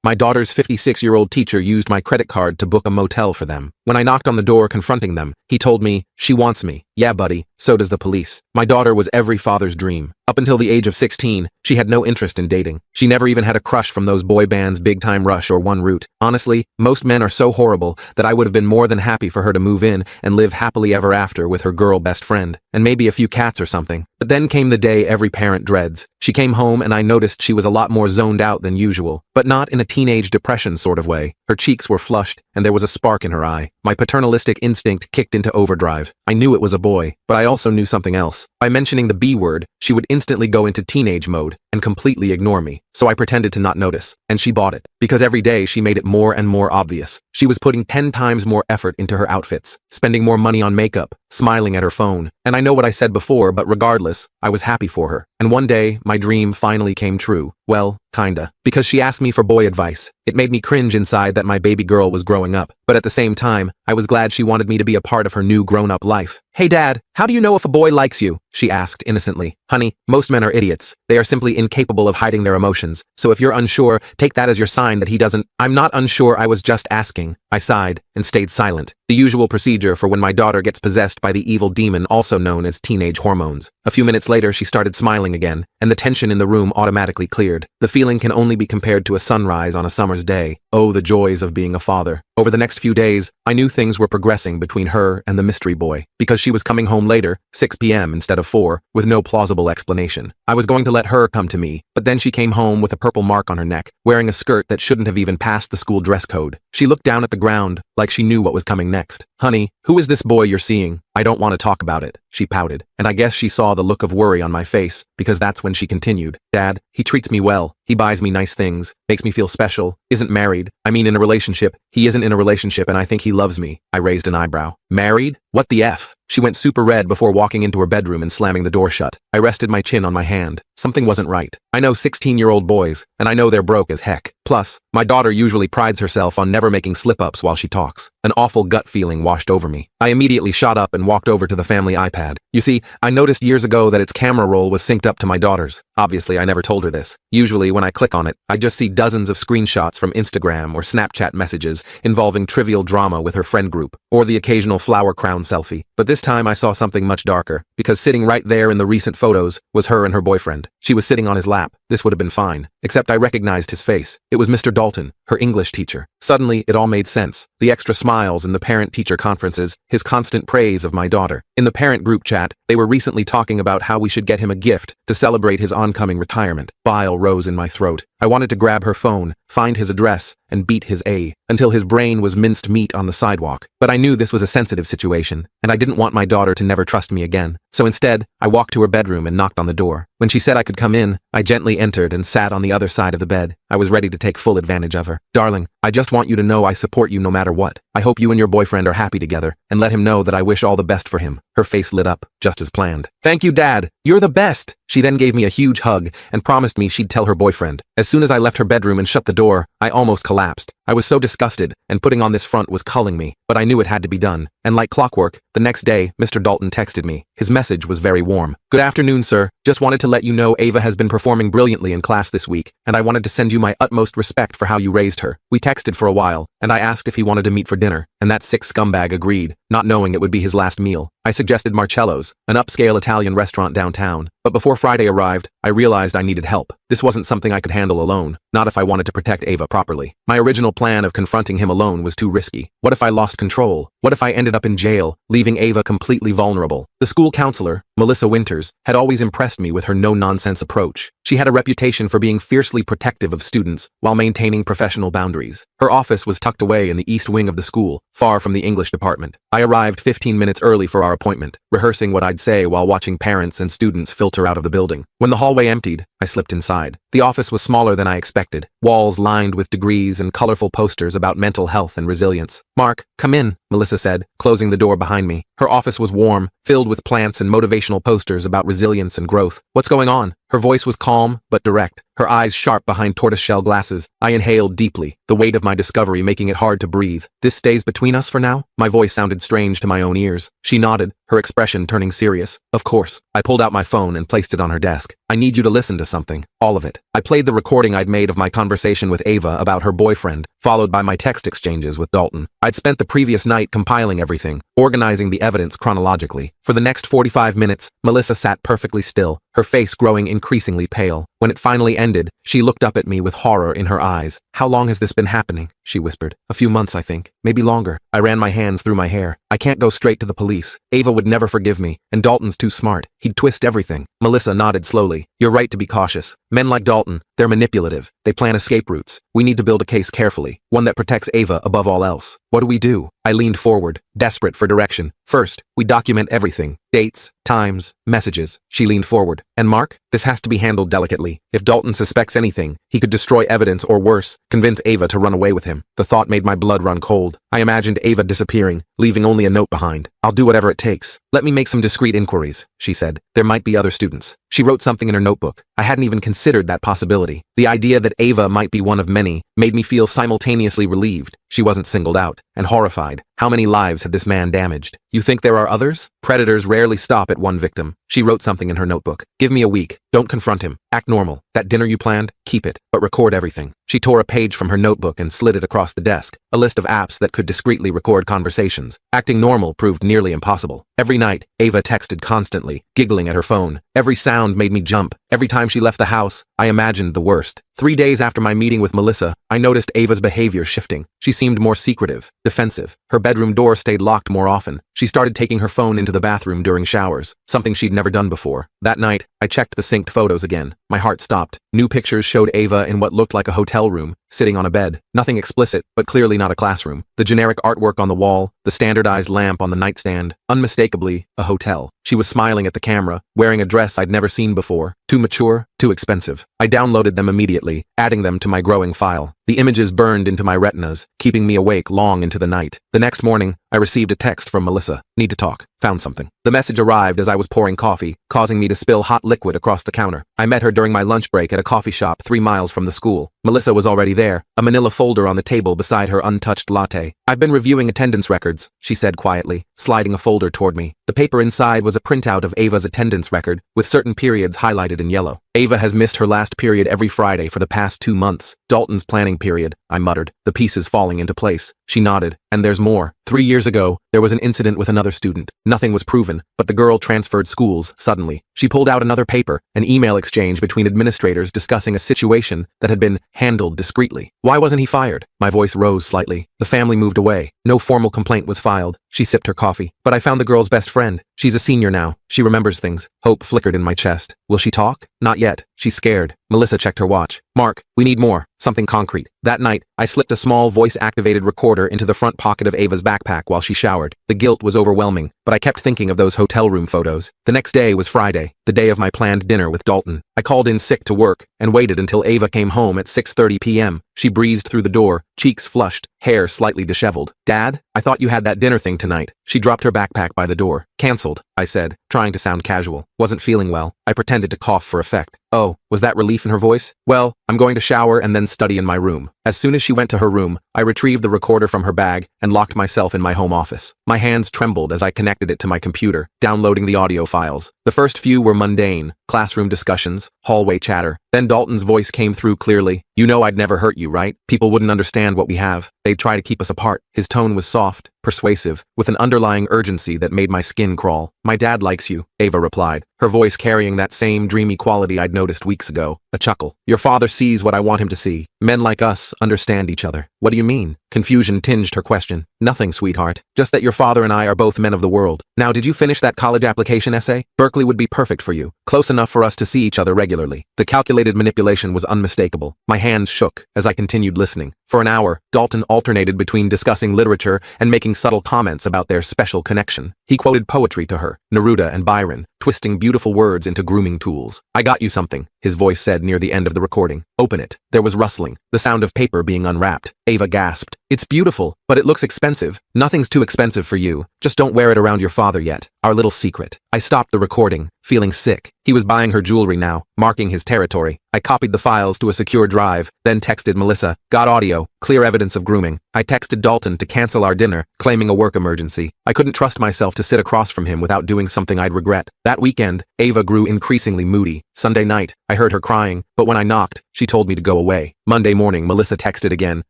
My daughter's 56-year-old teacher used my credit card to book a motel for them. When I knocked on the door confronting them, he told me, "She wants me." Yeah, buddy, so does the police. My daughter was every father's dream. Up until the age of 16, she had no interest in dating. She never even had a crush from those boy bands Big Time Rush or One Root. Honestly, most men are so horrible that I would have been more than happy for her to move in and live happily ever after with her girl best friend, and maybe a few cats or something. But then came the day every parent dreads. She came home and I noticed she was a lot more zoned out than usual, but not in a teenage depression sort of way. Her cheeks were flushed and there was a spark in her eye. My paternalistic instinct kicked into overdrive. I knew it was a boy, but I also knew something else. By mentioning the B word, she would instantly go into teenage mode and completely ignore me. So I pretended to not notice, and she bought it. Because every day she made it more and more obvious. She was putting 10 times more effort into her outfits, spending more money on makeup, smiling at her phone. And I know what I said before, but regardless, I was happy for her. And one day, my dream finally came true. Well, kinda. Because she asked me for boy advice. It made me cringe inside that my baby girl was growing up. But at the same time, I was glad she wanted me to be a part of her new grown-up life. "Hey Dad, how do you know if a boy likes you?" she asked innocently. "Honey, most men are idiots. They are simply incapable of hiding their emotions. So if you're unsure, take that as your sign that he doesn't." "I'm not unsure, I was just asking." I sighed and stayed silent. The usual procedure for when my daughter gets possessed by the evil demon also known as teenage hormones. A few minutes later, she started smiling again, and the tension in the room automatically cleared. The feeling can only be compared to a sunrise on a summer's day. Oh, the joys of being a father. Over the next few days, I knew things were progressing between her and the mystery boy, because she was coming home later, 6 p.m. instead of 4, with no plausible explanation. I was going to let her come to me, but then she came home with a purple mark on her neck, wearing a skirt that shouldn't have even passed the school dress code. She looked down at the ground, like she knew what was coming next. "Honey, who is this boy you're seeing?" "I don't want to talk about it," she pouted, and I guess she saw the look of worry on my face, because that's when she continued. "Dad, he treats me well. He buys me nice things, makes me feel special, isn't married. I mean in a relationship. He isn't in a relationship and I think he loves me." I raised an eyebrow. "Married? What the F?" She went super red before walking into her bedroom and slamming the door shut. I rested my chin on my hand. Something wasn't right. I know 16-year-old boys, and I know they're broke as heck. Plus, my daughter usually prides herself on never making slip-ups while she talks. An awful gut feeling washed over me. I immediately shot up and walked over to the family iPad. You see, I noticed years ago that its camera roll was synced up to my daughter's. Obviously, I never told her this. Usually, when I click on it, I just see dozens of screenshots from Instagram or Snapchat messages involving trivial drama with her friend group, or the occasional flower crown selfie. But this time I saw something much darker, because sitting right there in the recent photos was her and her boyfriend. She was sitting on his lap. This would have been fine, except I recognized his face. It was Mr. Dalton, her English teacher. Suddenly, it all made sense. The extra smiles in the parent-teacher conferences, his constant praise of my daughter. In the parent group chat, they were recently talking about how we should get him a gift to celebrate his oncoming retirement. Bile rose in my throat. I wanted to grab her phone, find his address, and beat his A until his brain was minced meat on the sidewalk. But I knew this was a sensitive situation, and I didn't want my daughter to never trust me again. So instead, I walked to her bedroom and knocked on the door. When she said I could come in, I gently entered and sat on the other side of the bed. I was ready to take full advantage of her. "Darling, I just want you to know I support you no matter what. I hope you and your boyfriend are happy together, and let him know that I wish all the best for him." Her face lit up, just as planned. "Thank you, Dad. You're the best." She then gave me a huge hug and promised me she'd tell her boyfriend. As soon as I left her bedroom and shut the door, I almost collapsed. I was so disgusted, and putting on this front was culling me, but I knew it had to be done. And like clockwork, the next day, Mr. Dalton texted me. His message was very warm. "Good afternoon, sir. Just wanted to let you know Ava has been performing brilliantly in class this week, and I wanted to send you my utmost respect for how you raised her." We texted for a while, and I asked if he wanted to meet for dinner, and that sick scumbag agreed, not knowing it would be his last meal. I suggested Marcello's, an upscale Italian restaurant downtown, but before Friday arrived, I realized I needed help. This wasn't something I could handle alone, not if I wanted to protect Ava properly. My original plan of confronting him alone was too risky. What if I lost control? What if I ended up in jail, leaving Ava completely vulnerable? The school counselor, Melissa Winters, had always impressed me with her no-nonsense approach. She had a reputation for being fiercely protective of students while maintaining professional boundaries. Her office was tucked away in the east wing of the school, far from the English department. I arrived 15 minutes early for our appointment, rehearsing what I'd say while watching parents and students filter out of the building. When the hallway emptied, I slipped inside. The office was smaller than I expected, walls lined with degrees and colorful posters about mental health and resilience. "Mark, come in," Melissa said, closing the door behind me. Her office was warm, filled with plants and motivational posters about resilience and growth. "What's going on?" Her voice was calm, but direct, her eyes sharp behind tortoiseshell glasses. I inhaled deeply, the weight of my discovery making it hard to breathe. "This stays between us for now?" My voice sounded strange to my own ears. She nodded, her expression turning serious. "Of course." I pulled out my phone and placed it on her desk. "I need you to listen to something. All of it." I played the recording I'd made of my conversation with Ava about her boyfriend, followed by my text exchanges with Dalton. I'd spent the previous night compiling everything, organizing the evidence chronologically. For the next 45 minutes, Melissa sat perfectly still, her face growing increasingly pale. When it finally ended, she looked up at me with horror in her eyes. "How long has this been happening?" she whispered. "A few months, I think. Maybe longer." I ran my hands through my hair. "I can't go straight to the police. Ava would never forgive me, and Dalton's too smart. He'd twist everything." Melissa nodded slowly. "You're right to be cautious. Men like Dalton, they're manipulative. They plan escape routes. We need to build a case carefully, one that protects Ava above all else." "What do we do?" I leaned forward, desperate for direction. "First, we document everything. Dates, times, messages." She leaned forward. "And Mark? This has to be handled delicately. If Dalton suspects anything, he could destroy evidence or worse, convince Ava to run away with him." The thought made my blood run cold. I imagined Ava disappearing, leaving only a note behind. "I'll do whatever it takes. Let me make some discreet inquiries," she said. "There might be other students." She wrote something in her notebook. I hadn't even considered that possibility. The idea that Ava might be one of many made me feel simultaneously relieved. She wasn't singled out, and horrified. How many lives had this man damaged? "You think there are others? Predators rarely stop at one victim." She wrote something in her notebook. "Give me a week. Don't confront him. Act normal. That dinner you planned, keep it, but record everything." She tore a page from her notebook and slid it across the desk, a list of apps that could discreetly record conversations. Acting normal proved nearly impossible. Every night, Ava texted constantly, giggling at her phone. Every sound made me jump. Every time she left the house, I imagined the worst. 3 days after my meeting with Melissa, I noticed Ava's behavior shifting. She seemed more secretive, defensive. Her bedroom door stayed locked more often. She started taking her phone into the bathroom during showers, something she'd never done before. That night, I checked the synced photos again. My heart stopped. New pictures showed Ava in what looked like a hotel room, sitting on a bed. Nothing explicit, but clearly not a classroom. The generic artwork on the wall, the standardized lamp on the nightstand, unmistakably a hotel. She was smiling at the camera, wearing a dress I'd never seen before. Too mature, too expensive. I downloaded them immediately, adding them to my growing file. The images burned into my retinas, keeping me awake long into the night. The next morning, I received a text from Melissa. "Need to talk. Found something." The message arrived as I was pouring coffee, causing me to spill hot liquid across the counter. I met her during my lunch break at a coffee shop 3 miles from the school. Melissa was already there, a manila folder on the table beside her untouched latte. "I've been reviewing attendance records," she said quietly, sliding a folder toward me. The paper inside was a printout of Ava's attendance record, with certain periods highlighted in yellow. "Ava has missed her last period every Friday for the past 2 months. Dalton's planning period," I muttered, the pieces falling into place. She nodded. "And there's more. 3 years ago, there was an incident with another student. Nothing was proven, but the girl transferred schools suddenly." She pulled out another paper, an email exchange between administrators discussing a situation that had been handled discreetly. "Why wasn't he fired?" My voice rose slightly. "The family moved away. No formal complaint was filed." She sipped her coffee. "But I found the girl's best friend. She's a senior now. She remembers things." Hope flickered in my chest. "Will she talk?" "Not yet. She's scared." Melissa checked her watch. "Mark, we need more. Something concrete." That night, I slipped a small voice-activated recorder into the front pocket of Ava's backpack while she showered. The guilt was overwhelming, but I kept thinking of those hotel room photos. The next day was Friday, the day of my planned dinner with Dalton. I called in sick to work and waited until Ava came home at 6:30 p.m. She breezed through the door, cheeks flushed, hair slightly disheveled. "Dad, I thought you had that dinner thing tonight." She dropped her backpack by the door. "Canceled," I said, trying to sound casual. "Wasn't feeling well." I pretended to cough for effect. "Oh, was that relief in her voice? Well, I'm going to shower and then study in my room." As soon as she went to her room, I retrieved the recorder from her bag and locked myself in my home office. My hands trembled as I connected it to my computer, downloading the audio files. The first few were mundane, classroom discussions, hallway chatter. Then Dalton's voice came through clearly. "You know I'd never hurt you, right? People wouldn't understand what we have. They'd try to keep us apart." His tone was soft, persuasive, with an underlying urgency that made my skin crawl. "My dad likes you," Ava replied, her voice carrying that same dreamy quality I'd noticed weeks ago. A chuckle. "Your father sees what I want him to see. Men like us understand each other." "What do you mean?" Confusion tinged her question. "Nothing, sweetheart. Just that your father and I are both men of the world. Now, did you finish that college application essay? Berkeley would be perfect for you. Close enough for us to see each other regularly." The calculated manipulation was unmistakable. My hands shook as I continued listening. For an hour, Dalton alternated between discussing literature and making subtle comments about their special connection. He quoted poetry to her, Neruda and Byron, twisting beautiful words into grooming tools. "I got you something," his voice said near the end of the recording. "Open it." There was rustling. the sound of paper being unwrapped. Ava gasped. It's beautiful, but it looks expensive. Nothing's too expensive for you. Just don't wear it around your father yet. Our little secret. I stopped the recording, feeling sick. He was buying her jewelry now, marking his territory. I copied the files to a secure drive, then texted Melissa. Got audio, clear evidence of grooming. I texted Dalton to cancel our dinner, claiming a work emergency. I couldn't trust myself to sit across from him without doing something I'd regret. That weekend, Ava grew increasingly moody. Sunday night, I heard her crying, but when I knocked, she told me to go away. Monday morning, Melissa texted again.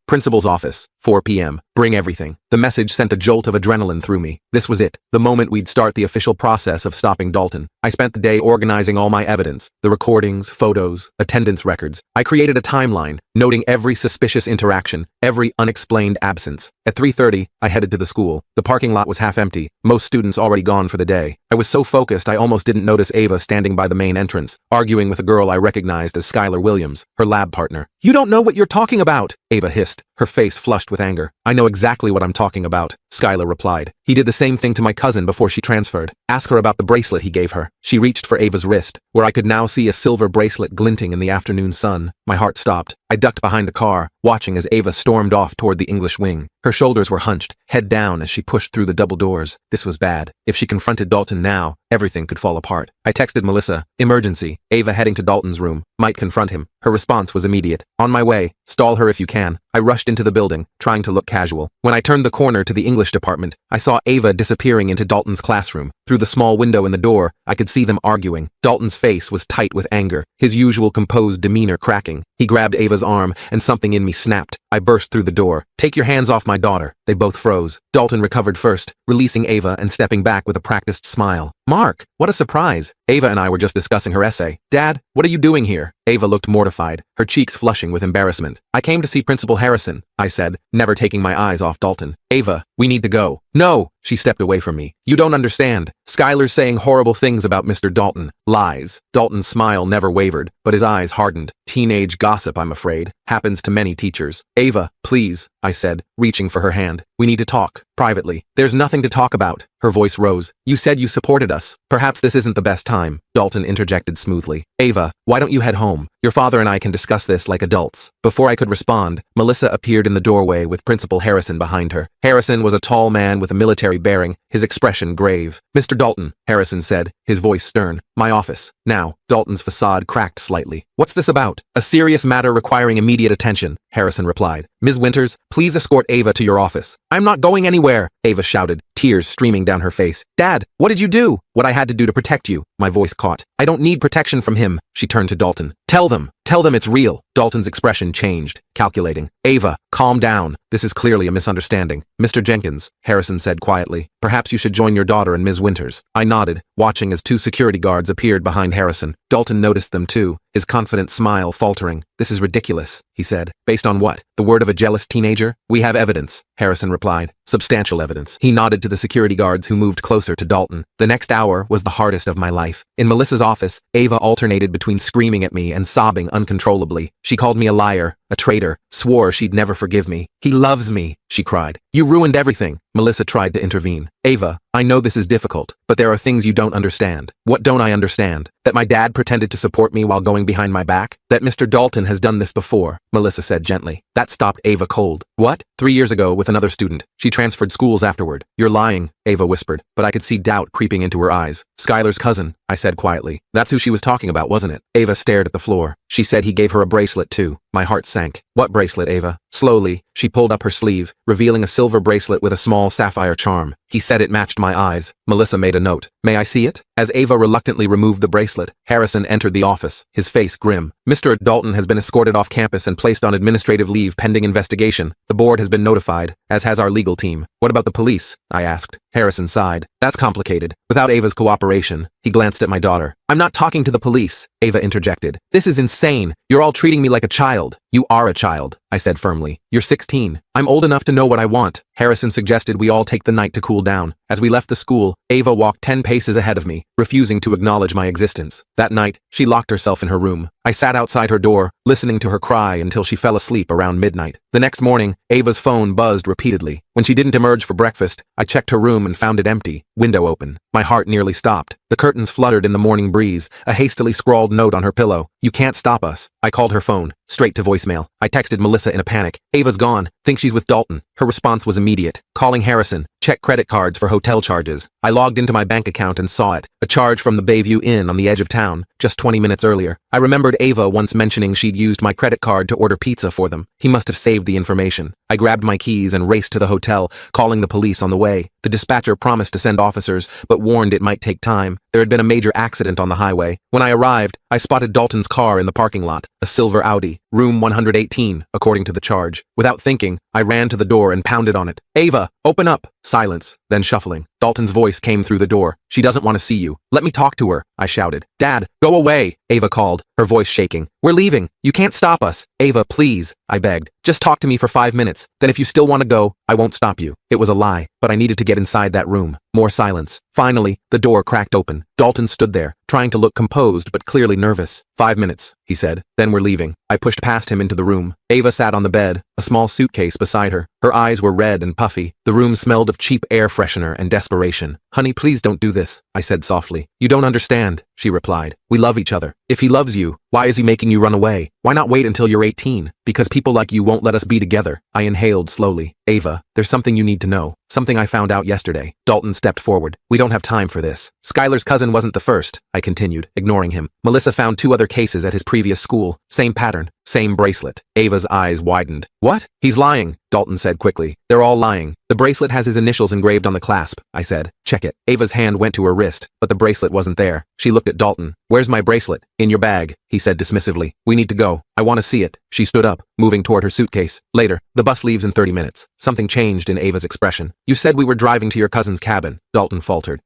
Principal's office, 4 p.m. Bring everything. The message sent a jolt of adrenaline through me. This was it, the moment we'd start the official process of stopping Dalton. I spent the day organizing all my evidence, the recordings, photos, attendance records. I created a timeline, noting every suspicious interaction, every unexplained absence. At 3:30, I headed to the school. The parking lot was half empty, most students already gone for the day. I was so focused I almost didn't notice Ava standing by the main entrance, arguing with a girl I recognized as Skylar Williams, her lab partner. You don't know what you're talking about, Ava hissed, her face flushed with anger. I know exactly what I'm talking about, Skylar replied. He did the same thing to my cousin before she transferred. Ask her about the bracelet he gave her. She reached for Ava's wrist, where I could now see a silver bracelet glinting in the afternoon sun. My heart stopped. I ducked behind the car, watching as Ava stormed off toward the English wing. Her shoulders were hunched, head down as she pushed through the double doors. This was bad. If she confronted Dalton now, everything could fall apart. I texted Melissa. Emergency. Ava heading to Dalton's room. Might confront him. Her response was immediate. On my way. Stall her if you can. I rushed into the building, trying to look casual. When I turned the corner to the English department, I saw Ava disappearing into Dalton's classroom. Through the small window in the door, I could see them arguing. Dalton's face was tight with anger, his usual composed demeanor cracking. He grabbed Ava's arm, and something in me snapped. I burst through the door. Take your hands off my daughter. They both froze. Dalton recovered first, releasing Ava and stepping back with a practiced smile. Mark, what a surprise. Ava and I were just discussing her essay. Dad, what are you doing here? Ava looked mortified, her cheeks flushing with embarrassment. I came to see Principal Harrison, I said, never taking my eyes off Dalton. Ava, we need to go. No, she stepped away from me. You don't understand. Skylar's saying horrible things about Mr. Dalton. Lies. Dalton's smile never wavered, but his eyes hardened. Teenage gossip, I'm afraid. Happens to many teachers. Ava, please, I said, reaching for her hand. We need to talk. Privately. There's nothing to talk about. Her voice rose. You said you supported us. Perhaps this isn't the best time. Dalton interjected smoothly. Ava, why don't you head home? Your father and I can discuss this like adults. Before I could respond, Melissa appeared in the doorway with Principal Harrison behind her. Harrison was a tall man with a military bearing, his expression grave. Mr. Dalton, Harrison said, his voice stern. My office. Now. Dalton's facade cracked slightly. What's this about? A serious matter requiring immediate attention, Harrison replied. Ms. Winters, please escort Ava to your office. I'm not going anywhere, Ava shouted, tears streaming down her face. Dad, what did you do? What I had to do to protect you, my voice caught. I don't need protection from him, she turned to Dalton. Tell them it's real. Dalton's expression changed, calculating. Ava, calm down. This is clearly a misunderstanding. Mr. Jenkins, Harrison said quietly, perhaps you should join your daughter and Ms. Winters. I nodded, watching as 2 security guards appeared behind Harrison. Dalton noticed them too, his confident smile faltering. This is ridiculous, he said. Based on what? The word of a jealous teenager? We have evidence, Harrison replied. Substantial evidence. He nodded to the security guards who moved closer to Dalton. The next hour was the hardest of my life. In Melissa's office, Ava alternated between screaming at me and sobbing uncontrollably. She called me a liar, a traitor, swore she'd never forgive me. He loves me, she cried. You ruined everything. Melissa tried to intervene. Ava, I know this is difficult, but there are things you don't understand. What don't I understand? That my dad pretended to support me while going behind my back? That Mr. Dalton has done this before, Melissa said gently. That stopped Ava cold. What? 3 years ago with another student. She transferred schools afterward. You're lying, Ava whispered, but I could see doubt creeping into her eyes. Skylar's cousin, I said quietly. That's who she was talking about, wasn't it? Ava stared at the floor. She said he gave her a bracelet too. My heart sank. What bracelet, Ava? Slowly, she pulled up her sleeve, revealing a silver bracelet with a small sapphire charm. He said it matched my eyes. Melissa made a note. May I see it? As Ava reluctantly removed the bracelet, Harrison entered the office, his face grim. Mr. Dalton has been escorted off campus and placed on administrative leave pending investigation. The board has been notified, as has our legal team. What about the police? I asked. Harrison sighed. That's complicated. Without Ava's cooperation, he glanced at my daughter. I'm not talking to the police, Ava interjected. This is insane. You're all treating me like a child. You are a child, I said firmly. You're 16. I'm old enough to know what I want. Harrison suggested we all take the night to cool down. As we left the school, Ava walked 10 paces ahead of me, refusing to acknowledge my existence. That night, she locked herself in her room. I sat outside her door, listening to her cry until she fell asleep around midnight. The next morning, Ava's phone buzzed repeatedly. When she didn't emerge for breakfast, I checked her room and found it empty, window open. My heart nearly stopped. The curtains fluttered in the morning breeze, a hastily scrawled note on her pillow. You can't stop us. I called her phone, straight to voicemail. voicemail. I texted Melissa in a panic. Ava's gone. Think she's with Dalton. Her response was immediate. Calling Harrison. Check credit cards for hotel charges. I logged into my bank account and saw it. A charge from the Bayview Inn on the edge of town, just 20 minutes earlier. I remembered Ava once mentioning she'd used my credit card to order pizza for them. He must have saved the information. I grabbed my keys and raced to the hotel, calling the police on the way. The dispatcher promised to send officers, but warned it might take time. There had been a major accident on the highway. When I arrived, I spotted Dalton's car in the parking lot, a silver Audi, room 118, according to the charge. Without thinking, I ran to the door and pounded on it. Ava, open up! Silence, then shuffling. Dalton's voice came through the door. She doesn't want to see you. Let me talk to her, I shouted. Dad, go away, Ava called, her voice shaking. We're leaving. You can't stop us. Ava, please, I begged. Just talk to me for 5 minutes. Then if you still want to go, I won't stop you. It was a lie, but I needed to get inside that room. More silence. Finally, the door cracked open. Dalton stood there, trying to look composed but clearly nervous. 5 minutes, he said. Then we're leaving. I pushed past him into the room. Ava sat on the bed, a small suitcase beside her. Her eyes were red and puffy. The room smelled of cheap air freshener and desperation. Honey, please don't do this, I said softly. You don't understand, she replied. We love each other. If he loves you, why is he making you run away? Why not wait until you're 18? Because people like you won't let us be together. I inhaled slowly. Ava, there's something you need to know. Something I found out yesterday. Dalton stepped forward. We don't have time for this. Skylar's cousin wasn't the first, I continued, ignoring him. Melissa found 2 other cases at his previous school. Same pattern. Same bracelet. Ava's eyes widened. What? He's lying, Dalton said quickly. They're all lying. The bracelet has his initials engraved on the clasp, I said. Check it. Ava's hand went to her wrist, but the bracelet wasn't there. She looked at Dalton. Where's my bracelet? In your bag, he said dismissively. We need to go. I want to see it. She stood up, moving toward her suitcase. Later, the bus leaves in 30 minutes. Something changed in Ava's expression. You said we were driving to your cousin's cabin, Dalton faltered.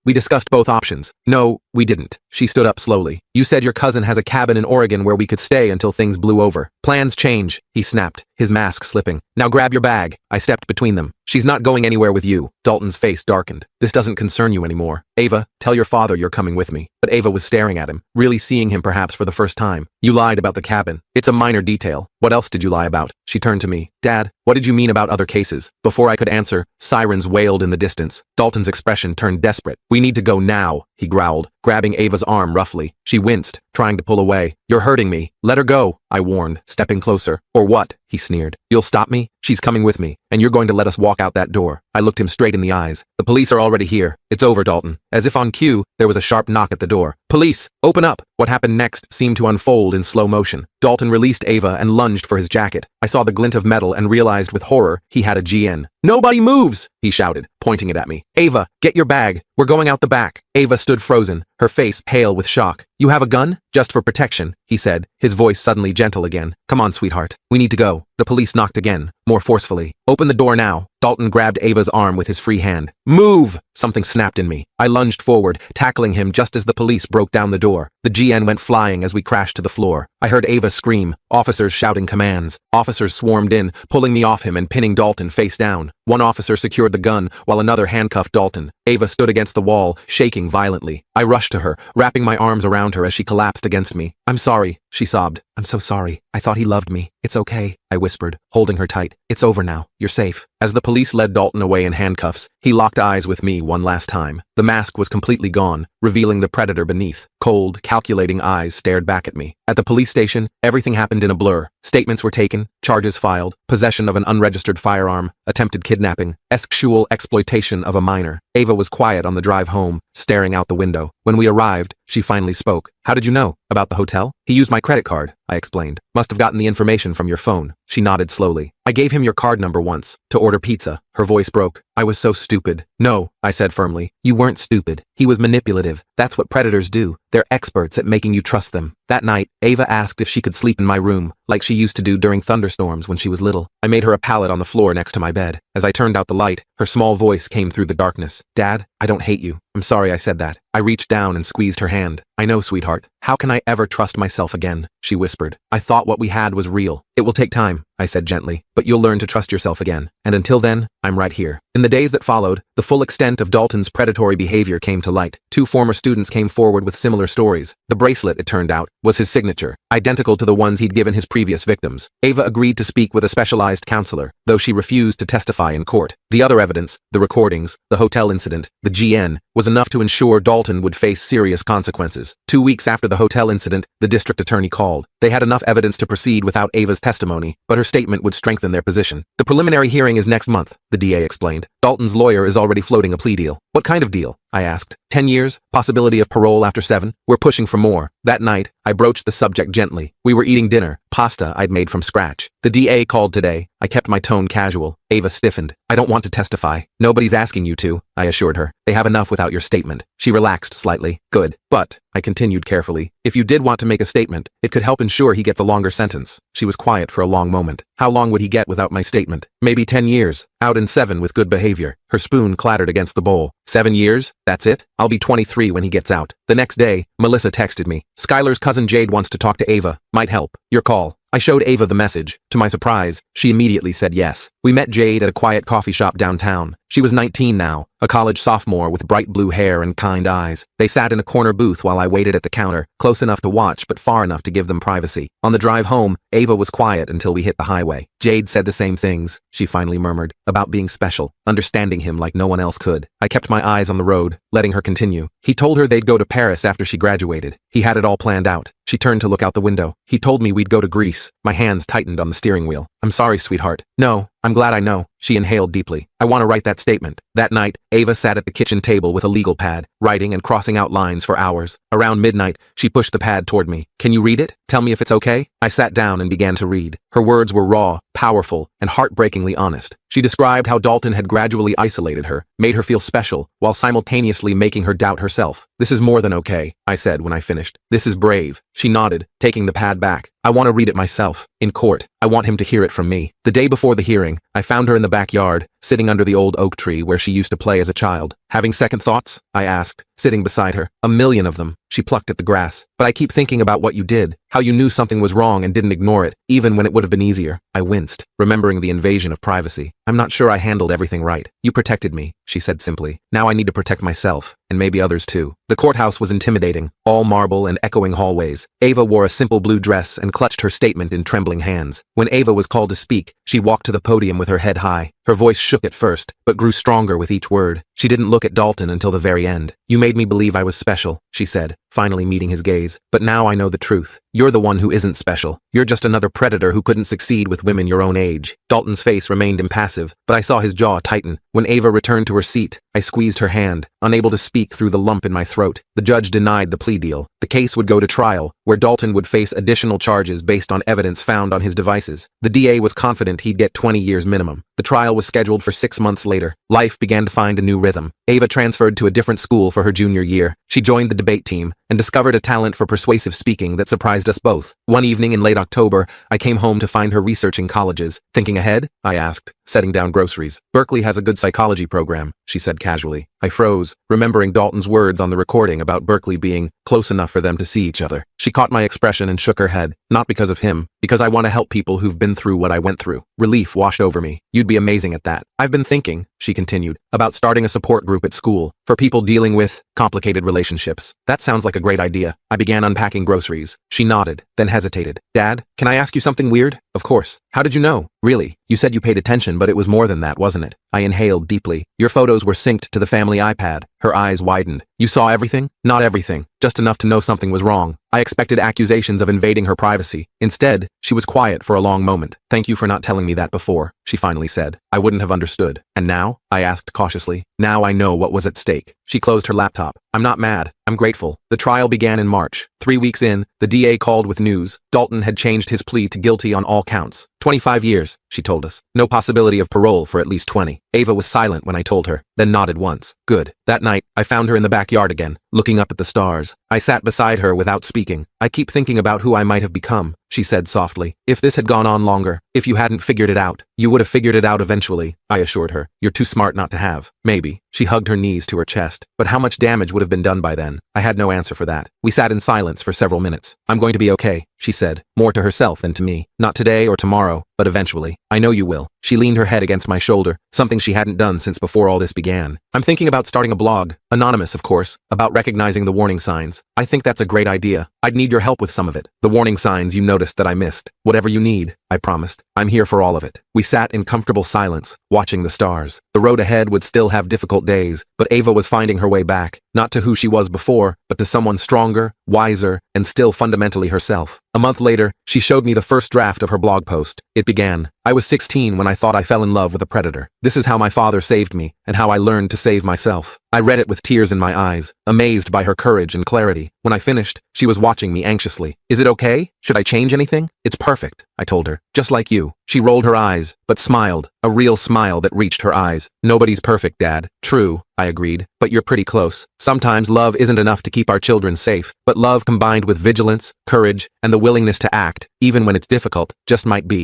We discussed both options. No, we didn't. She stood up slowly. You said your cousin has a cabin in Oregon where we could stay until things blew over. Plans change, he snapped, his mask slipping. Now grab your bag. I stepped between them. She's not going anywhere with you. Dalton's face darkened. This doesn't concern you anymore. Ava, tell your father you're coming with me. But Ava was staring at him, really seeing him perhaps for the first time. You lied about the cabin. It's a minor detail. What else did you lie about? She turned to me. Dad, what did you mean about other cases? Before I could answer, sirens wailed in the distance. Dalton's expression turned desperate. We need to go now, he growled, grabbing Ava's arm roughly. She winced, trying to pull away. You're hurting me. Let her go, I warned, stepping closer. Or what? He sneered. You'll stop me? She's coming with me, and you're going to let us walk out that door. I looked him straight in the eyes. The police are already here. It's over, Dalton. As if on cue, there was a sharp knock at the door. Police, open up! What happened next seemed to unfold in slow motion. Dalton released Ava and lunged for his jacket. I saw the glint of metal and realized with horror he had a GN. Nobody moves, he shouted, pointing it at me. Ava, get your bag. We're going out the back. Ava stood frozen, her face pale with shock. You have a gun? Just for protection, he said, his voice suddenly gentle again. Come on, sweetheart. We need to go. The police knocked again, more forcefully. Open the door now. Dalton grabbed Ava's arm with his free hand. Move! Something snapped in me. I lunged forward, tackling him just as the police broke down the door. The GN went flying as we crashed to the floor. I heard Ava scream, officers shouting commands. Officers swarmed in, pulling me off him and pinning Dalton face down. One officer secured the gun, while another handcuffed Dalton. Ava stood against the wall, shaking violently. I rushed to her, wrapping my arms around her as she collapsed against me. I'm sorry, she sobbed. I'm so sorry. I thought he loved me. It's okay, I whispered, holding her tight. It's over now. You're safe. As the police led Dalton away in handcuffs, he locked eyes with me one last time. The mask was completely gone, revealing the predator beneath. Cold, calculating eyes stared back at me. At the police station, everything happened in a blur. Statements were taken, charges filed, possession of an unregistered firearm, attempted kidnapping, sexual exploitation of a minor. Ava was quiet on the drive home, staring out the window. When we arrived, she finally spoke. How did you know? About the hotel? He used my credit card, I explained. Must have gotten the information from your phone. She nodded slowly. I gave him your card number once, to order pizza. Her voice broke. I was so stupid. No, I said firmly. You weren't stupid. He was manipulative. That's what predators do. They're experts at making you trust them. That night, Ava asked if she could sleep in my room, like she used to do during thunderstorms when she was little. I made her a pallet on the floor next to my bed. As I turned out the light, her small voice came through the darkness. Dad, I don't hate you. I'm sorry I said that. I reached down and squeezed her hand. I know, sweetheart. How can I ever trust myself again? She whispered. I thought what we had was real. It will take time, I said gently, but you'll learn to trust yourself again. And until then, I'm right here. In the days that followed, the full extent of Dalton's predatory behavior came to light. 2 former students came forward with similar stories. The bracelet, it turned out, was his signature, identical to the ones he'd given his previous victims. Ava agreed to speak with a specialized counselor, though she refused to testify in court. The other evidence, the recordings, the hotel incident, the GN, was enough to ensure Dalton would face serious consequences. 2 weeks after the hotel incident, the district attorney called. They had enough evidence to proceed without Ava's testimony, but her statement would strengthen their position. The preliminary hearing is next month, the DA explained. Dalton's lawyer is already floating a plea deal. What kind of deal? I asked. 10 years? Possibility of parole after 7? We're pushing for more. That night, I broached the subject gently. We were eating dinner, pasta I'd made from scratch. The DA called today. I kept my tone casual. Ava stiffened. I don't want to testify. Nobody's asking you to, I assured her. They have enough without your statement. She relaxed slightly. Good. But, I continued carefully, if you did want to make a statement, it could help ensure he gets a longer sentence. She was quiet for a long moment. How long would he get without my statement? Maybe 10 years. Out in 7 with good behavior. Her spoon clattered against the bowl. 7 years? That's it? I'll be 23 when he gets out. The next day, Melissa texted me. Skylar's cousin Jade wants to talk to Ava. Might help. Your call. I showed Ava the message. To my surprise, she immediately said yes. We met Jade at a quiet coffee shop downtown. She was 19 now, a college sophomore with bright blue hair and kind eyes. They sat in a corner booth while I waited at the counter, close enough to watch but far enough to give them privacy. On the drive home, Ava was quiet until we hit the highway. Jade said the same things, she finally murmured, about being special, understanding him like no one else could. I kept my eyes on the road, letting her continue. He told her they'd go to Paris after she graduated. He had it all planned out. She turned to look out the window. He told me we'd go to Greece. My hands tightened on the steering wheel. I'm sorry, sweetheart. No, I'm glad I know. She inhaled deeply. I want to write that statement. That night, Ava sat at the kitchen table with a legal pad, writing and crossing out lines for hours. Around midnight, she pushed the pad toward me. Can you read it? Tell me if it's okay? I sat down and began to read. Her words were raw, powerful, and heartbreakingly honest. She described how Dalton had gradually isolated her, made her feel special, while simultaneously making her doubt herself. This is more than okay, I said when I finished. This is brave. She nodded, taking the pad back. I want to read it myself. In court. I want him to hear it from me. The day before the hearing, I found her in the backyard, sitting under the old oak tree where she used to play as a child. Having second thoughts? I asked, sitting beside her. A million of them. She plucked at the grass. But I keep thinking about what you did, how you knew something was wrong and didn't ignore it, even when it would have been easier. I winced, remembering the invasion of privacy. I'm not sure I handled everything right. You protected me, she said simply. Now I need to protect myself, and maybe others too. The courthouse was intimidating, all marble and echoing hallways. Ava wore a simple blue dress and clutched her statement in trembling hands. When Ava was called to speak, she walked to the podium with her head high. Her voice shook at first, but grew stronger with each word. She didn't look at Dalton until the very end. You made me believe I was special, she said, finally meeting his gaze. But now I know the truth. You're the one who isn't special. You're just another predator who couldn't succeed with women your own age. Dalton's face remained impassive, but I saw his jaw tighten. When Ava returned to her seat, I squeezed her hand, unable to speak through the lump in my throat. The judge denied the plea deal. The case would go to trial, where Dalton would face additional charges based on evidence found on his devices. The DA was confident he'd get 20 years minimum. The trial was scheduled for 6 months later. Life began to find a new rhythm. Ava transferred to a different school for her junior year. She joined the debate team and discovered a talent for persuasive speaking that surprised us both. One evening in late October, I came home to find her researching colleges. Thinking ahead? I asked, setting down groceries. Berkeley has a good psychology program, she said casually. I froze, remembering Dalton's words on the recording about Berkeley being close enough for them to see each other. She caught my expression and shook her head. Not because of him, because I want to help people who've been through what I went through. Relief washed over me. You'd be amazing at that. I've been thinking, she continued, about starting a support group at school for people dealing with complicated relationships. That sounds like a great idea. I began unpacking groceries. She nodded, then hesitated. Dad, can I ask you something weird? Of course. How did you know? Really? You said you paid attention, but it was more than that, wasn't it? I inhaled deeply. Your photos were synced to the family iPad. Her eyes widened. You saw everything? Not everything. Just enough to know something was wrong. I expected accusations of invading her privacy. Instead, she was quiet for a long moment. Thank you for not telling me that before, she finally said. I wouldn't have understood. And now? I asked cautiously. Now I know what was at stake. She closed her laptop. I'm not mad. I'm grateful. The trial began in March. 3 weeks in, the DA called with news. Dalton had changed his plea to guilty on all counts. 25 years, she told us. No possibility of parole for at least 20. Ava was silent when I told her, then nodded once. Good. That night, I found her in the backyard again, looking up at the stars. I sat beside her without speaking. I keep thinking about who I might have become, she said softly. If this had gone on longer, if you hadn't figured it out, you would have figured it out eventually, I assured her. You're too smart not to have. Maybe. She hugged her knees to her chest. But how much damage would have been done by then? I had no answer for that. We sat in silence for several minutes. I'm going to be okay, she said, more to herself than to me. Not today or tomorrow, but eventually. I know you will. She leaned her head against my shoulder, something she hadn't done since before all this began. I'm thinking about starting a blog, anonymous of course, about recognizing the warning signs. I think that's a great idea. I'd need your help with some of it. The warning signs you noticed that I missed. Whatever you need, I promised. I'm here for all of it. We sat in comfortable silence, watching the stars. The road ahead would still have difficult days, but Ava was finding her way back, not to who she was before, but to someone stronger, wiser, and still fundamentally herself. A month later, she showed me the first draft of her blog post. It began, "I was 16 when I thought I fell in love with a predator. This is how my father saved me, and how I learned to save myself." I read it with tears in my eyes, amazed by her courage and clarity. When I finished, she was watching me anxiously. "Is it okay? Should I change anything?" "It's perfect," I told her. "Just like you." She rolled her eyes, but smiled, a real smile that reached her eyes. "Nobody's perfect, Dad." "True," I agreed, "but you're pretty close. Sometimes love isn't enough to keep our children safe, but love combined with vigilance, courage, and the willingness to act, even when it's difficult, just might be."